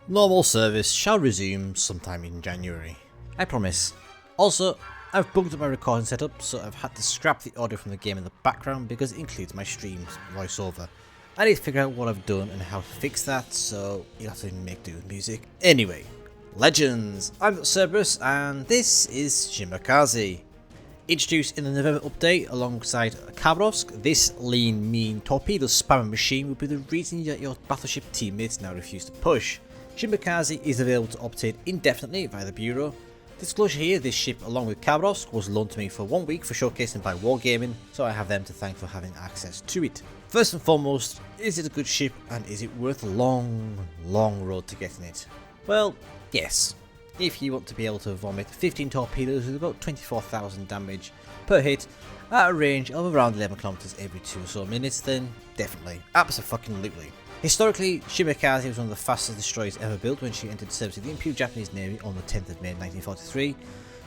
Normal service shall resume sometime in January. I promise. Also, I've bugged up my recording setup, so I've had to scrap the audio from the game in the background because it includes my stream's voiceover. I need to figure out what I've done and how to fix that, so you'll have to make do with music. Anyway, Legends! I'm Cerberus and this is Shimakaze. Introduced in the November update alongside Khabarovsk, this lean, mean torpedo spamming machine will be the reason that your battleship teammates now refuse to push. Shimakaze is available to obtain indefinitely via the Bureau. Disclosure here, this ship along with Khabarovsk was loaned to me for 1 week for showcasing by Wargaming, so I have them to thank for having access to it. First and foremost, is it a good ship and is it worth a long road to getting it? Well, yes. If you want to be able to vomit 15 torpedoes with about 24,000 damage per hit at a range of around 11 kilometers every 2 or so minutes, then definitely, abso-fucking-lutely. Historically, Shimakaze was one of the fastest destroyers ever built when she entered service in the Imperial Japanese Navy on the 10th of May 1943.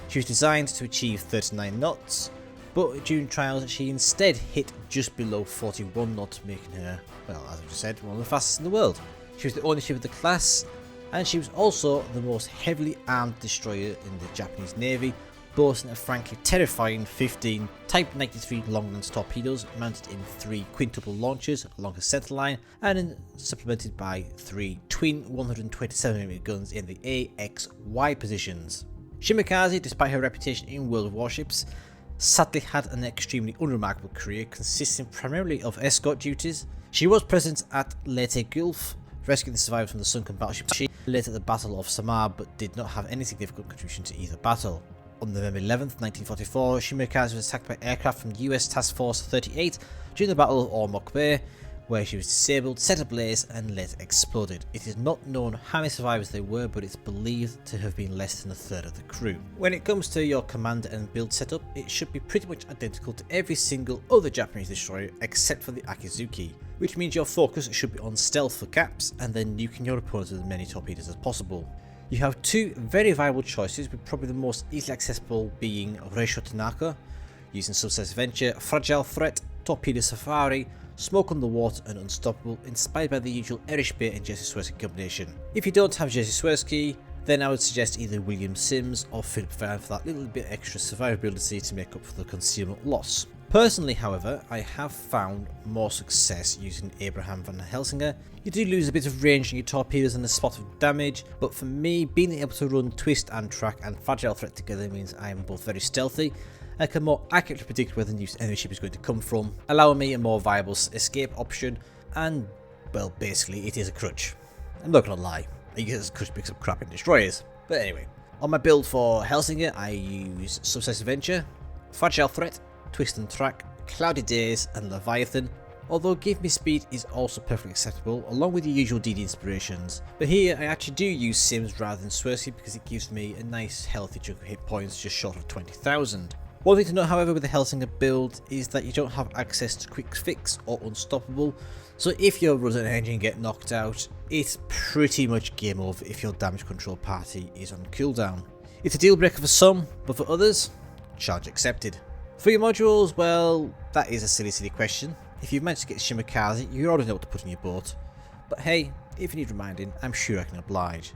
She was designed to achieve 39 knots, but during trials she instead hit just below 41 knots, making her, well, as I just said, one of the fastest in the world. She was the only ship of the class, and she was also the most heavily armed destroyer in the Japanese Navy, boasting a frankly terrifying 15 Type 93 long-lance torpedoes mounted in 3 quintuple launchers along her centerline and supplemented by 3 twin 127mm guns in the AXY positions. Shimakaze, despite her reputation in World Warships, sadly had an extremely unremarkable career consisting primarily of escort duties. She was present at Leyte Gulf, rescuing the survivors from the sunken battleship later at the Battle of Samar, but did not have any significant contribution to either battle. On November 11th, 1944, Shimakaze was attacked by aircraft from US Task Force 38 during the Battle of Ormok Bay, where she was disabled, set ablaze and later exploded. It is not known how many survivors there were, but it's believed to have been less than a third of the crew. When it comes to your commander and build setup, it should be pretty much identical to every single other Japanese destroyer except for the Akizuki, which means your focus should be on stealth for caps and then nuking your opponents with as many torpedoes as possible. You have 2 very viable choices, with probably the most easily accessible being Reisho Tanaka, using Subsistence Venture, Fragile Threat, Torpedo Safari, Smoke on the Water and Unstoppable, inspired by the usual Erich Bay and Jesse Swirsky combination. If you don't have Jesse Swirsky, then I would suggest either William Sims or Philip Fan for that little bit extra survivability to make up for the concealment loss. Personally, however, I have found more success using Abraham van Helsinger. You do lose a bit of range in your torpedoes and a spot of damage, but for me, being able to run Twist and Track and Fragile Threat together means I am both very stealthy and can more accurately predict where the new enemy ship is going to come from, allowing me a more viable escape option, and, well, basically it is a crutch. I'm not gonna lie, I use it as a crutch because of crap in destroyers. But anyway, on my build for Helsinger, I use Subsistence Venture, Fragile Threat, Twist and Track, Cloudy Days and Leviathan, although Give Me Speed is also perfectly acceptable along with the usual DD inspirations. But here I actually do use Sims rather than Swirsky because it gives me a nice healthy chunk of hit points just short of 20,000. One thing to note, however, with the Helsinger build is that you don't have access to Quick Fix or Unstoppable, so if your rudder engine get knocked out, it's pretty much game over if your damage control party is on cooldown. It's a deal breaker for some, but for others, charge accepted. For your modules, well, that is a silly question. If you've managed to get Shimakaze, you already know what to put in your boat. But hey, if you need reminding, I'm sure I can oblige.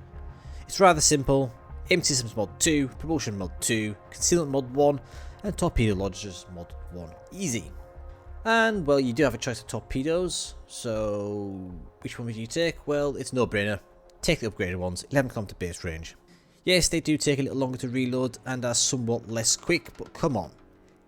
It's rather simple: Aim Systems Mod 2, Propulsion Mod 2, Concealment Mod 1, and Torpedo Launchers Mod 1. Easy. And, well, you do have a choice of torpedoes, so which one would you take? Well, it's no brainer. Take the upgraded ones, 11km base range. Yes, they do take a little longer to reload and are somewhat less quick, but come on.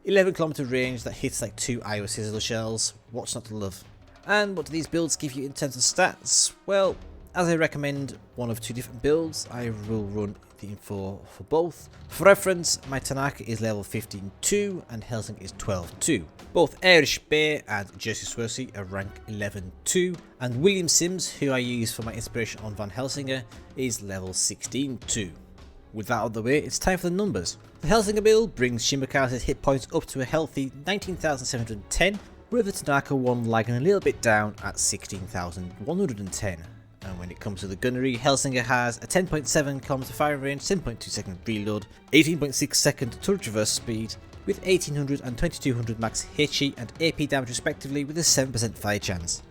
11km range that hits like 2 Iowa Sizzler shells, what's not to love? And what do these builds give you in terms of stats? Well, as I recommend one of 2 different builds, I will run the info for both. For reference, my Tanaka is level 15-2 and Helsing is 12-2. Both Erich Bay and Jesse Swirsky are rank 11-2, and William Sims, who I use for my inspiration on Van Helsinger, is level 16-2. With that out of the way, it's time for the numbers. The Helsinger build brings Shimakaze's hit points up to a healthy 19,710, with the Tanaka one lagging a little bit down at 16,110. And when it comes to the gunnery, Helsinger has a 10.7 km firing range, 10.2 second reload, 18.6 second turret reverse speed, with 1800 and 2200 max HE and AP damage respectively, with a 7% fire chance.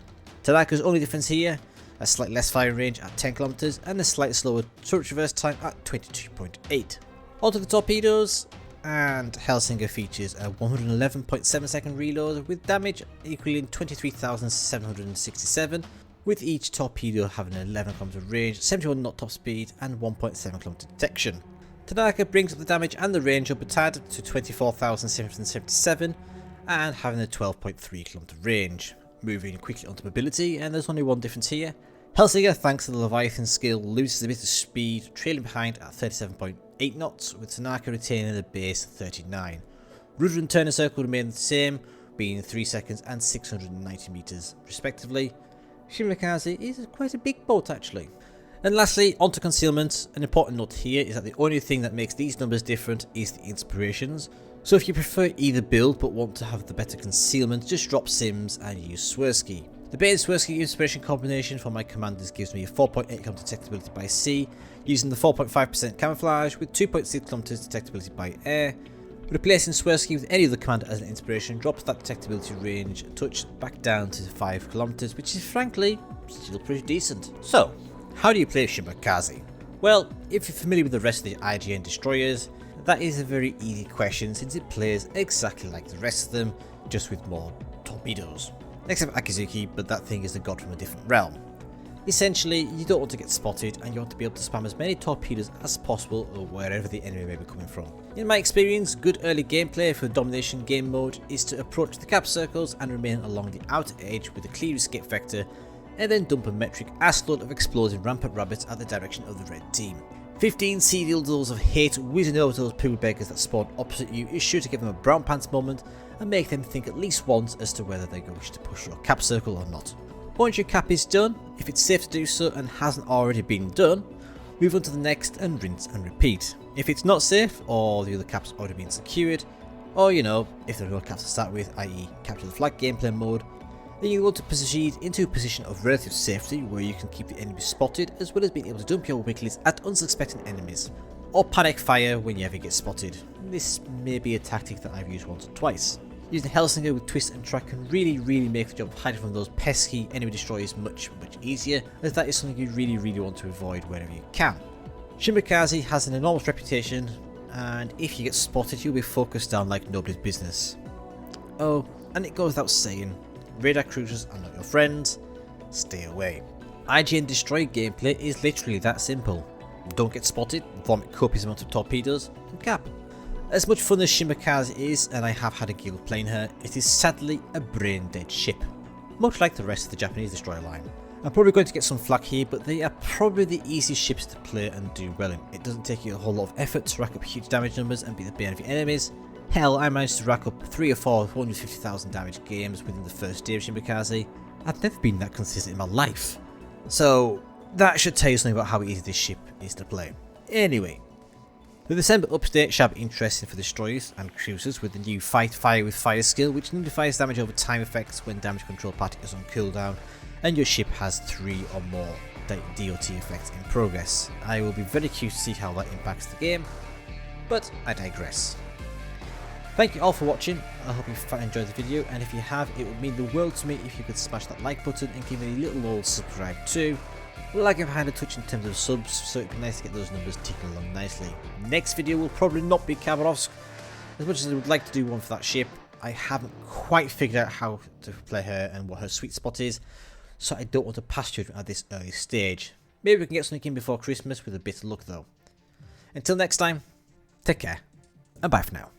Tanaka's only difference here a slightly less firing range at 10 kilometers, and a slightly slower turret reverse time at 22.8. Onto the torpedoes, and Hellsinger features a 111.7 second reload with damage equaling 23,767, with each torpedo having an 11 km range, 71 knot top speed, and 1.7 km detection. Tanaka brings up the damage and the range up a tad to 24,777 and having a 12.3 km range. Moving quickly onto mobility, and there's only one difference here. Hellsinger, thanks to the Leviathan skill, loses a bit of speed, trailing behind at 37.8 knots, with Tanaka retaining the base 39. Rudder and turning circle remain the same, being 3 seconds and 690 meters respectively. Shimakaze is quite a big boat actually. And lastly, onto concealment. An important note here is that the only thing that makes these numbers different is the inspirations. So if you prefer either build but want to have the better concealment, just drop Sims and use Swirsky. The bane Swirsky inspiration combination for my commanders gives me a 4.8 km detectability by sea, using the 4.5% camouflage with 2.6 km detectability by air. Replacing Swirsky with any other commander as an inspiration drops that detectability range a touch back down to 5 km, which is frankly still pretty decent. So, how do you play Shimakaze? Well, if you're familiar with the rest of the IGN destroyers, that is a very easy question since it plays exactly like the rest of them, just with more torpedoes. Except Akizuki, but that thing is a god from a different realm. Essentially, you don't want to get spotted and you want to be able to spam as many torpedoes as possible or wherever the enemy may be coming from. In my experience, good early gameplay for domination game mode is to approach the cap circles and remain along the outer edge with a clear escape vector, and then dump a metric ass load of exploding rampant rabbits at the direction of the red team. 15 sea dildos of hate whizzing over those people beggars that spawn opposite you is sure to give them a brown pants moment and make them think at least once as to whether they wish to push your cap circle or not. Once your cap is done, if it's safe to do so and hasn't already been done, move on to the next and rinse and repeat. If it's not safe, or the other cap's already been secured, or you know, if there are no caps to start with, i.e. capture the flag gameplay mode, then you want to proceed into a position of relative safety where you can keep the enemy spotted as well as being able to dump your weaklings at unsuspecting enemies, or panic fire when you ever get spotted. This may be a tactic that I've used once or twice. Using Hellsinger with twist and track can really make the job of hiding from those pesky enemy destroyers much easier, as that is something you really want to avoid wherever you can. Shimakaze has an enormous reputation, and if you get spotted you'll be focused down like nobody's business. Oh, and it goes without saying, radar cruisers are not your friends, stay away. IGN Destroy gameplay is literally that simple. Don't get spotted, vomit copious amounts of torpedoes, and cap. As much fun as Shimakaze is, and I have had a giggle playing her, it is sadly a brain dead ship. Much like the rest of the Japanese destroyer line. I'm probably going to get some flack here, but they are probably the easiest ships to play and do well in. It doesn't take you a whole lot of effort to rack up huge damage numbers and be the bane of your enemies. Hell, I managed to rack up 3 or 4 150,000 damage games within the first day of Shimakaze. I've never been that consistent in my life. So that should tell you something about how easy this ship is to play. Anyway, the December update shall be interesting for destroyers and cruisers with the new Fight Fire with Fire skill, which nullifies damage over time effects when damage control party is on cooldown and your ship has 3 or more DOT effects in progress. I will be very curious to see how that impacts the game, but I digress. Thank you all for watching. I hope you enjoyed the video, and if you have, it would mean the world to me if you could smash that like button and give me a little old subscribe too. Lagging behind a touch in terms of subs, so it'd be nice to get those numbers ticking along nicely. Next video will probably not be Khabarovsk. As much as I would like to do one for that ship, I haven't quite figured out how to play her and what her sweet spot is, so I don't want to pass judgment at this early stage. Maybe we can get something in before Christmas with a bit of luck though. Until next time, take care, and bye for now.